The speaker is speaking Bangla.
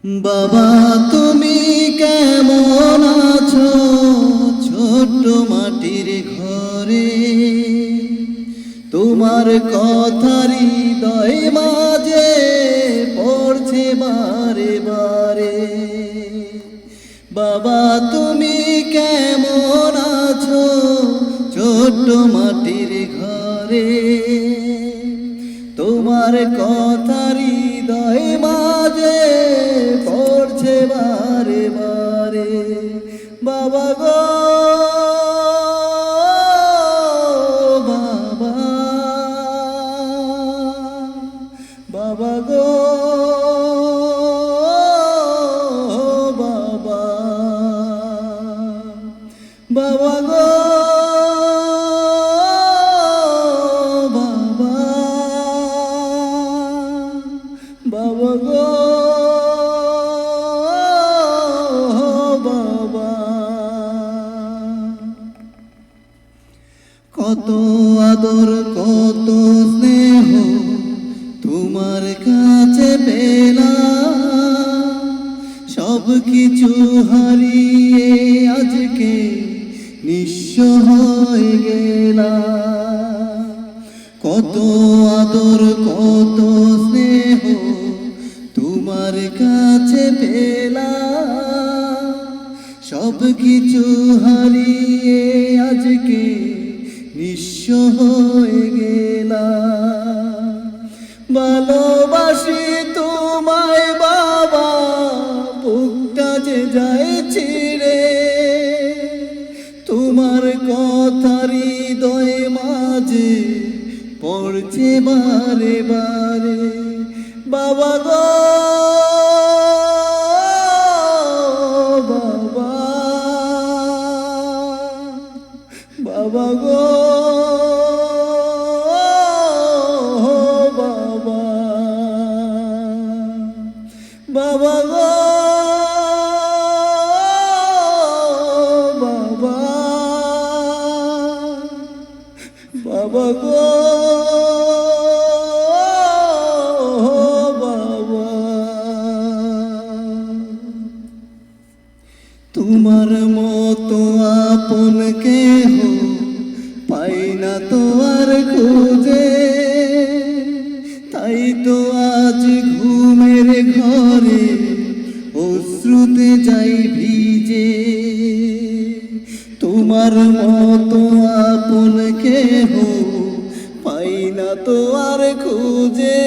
বাবা তুমি কেমন আছো ছোট্ট মাটির ঘরে, তোমার কথা হৃদয় মাঝে পড়ছে বারে বারে। বাবা তুমি কেমন আছো ছোট্ট মাটির ঘরে, তোমার কথা হৃদয় মাঝে পড়ছে বারে বারে। বাবা গো বাবা, বাবা গো বাবা, বাবা গো বাবা, বাবা গো বাবা। কত আদর কত স্নেহ তোমার কাছে পেলাম, সব কিছু হারিয়ে আজকে নিঃস্ব হয়ে গেলাম। কত আদর কত স্নেহ তোমার কাছে পেলাম, সব কিছু হারিয়ে আজকে নিঃস্ব হয়ে গেলাম। ভালোবাসি তোমায় বাবা, বুকটা যে যায় ছিঁড়ে, তোমার কথা হৃদয় মাঝে পড়ছে বারে বারে। বাবা গো বাবা, বাবা গো বাবা, বাবা গো বাবা, বাবা গো বাবা। তোমার মতো আপন কেহ পাই না তো আর খুঁজে, তাই তো আজ ঘুমের ঘরে অশ্রুতে যাই ভিজে। তোমার মতো আপন কেহ পাই না তো আর খুঁজে,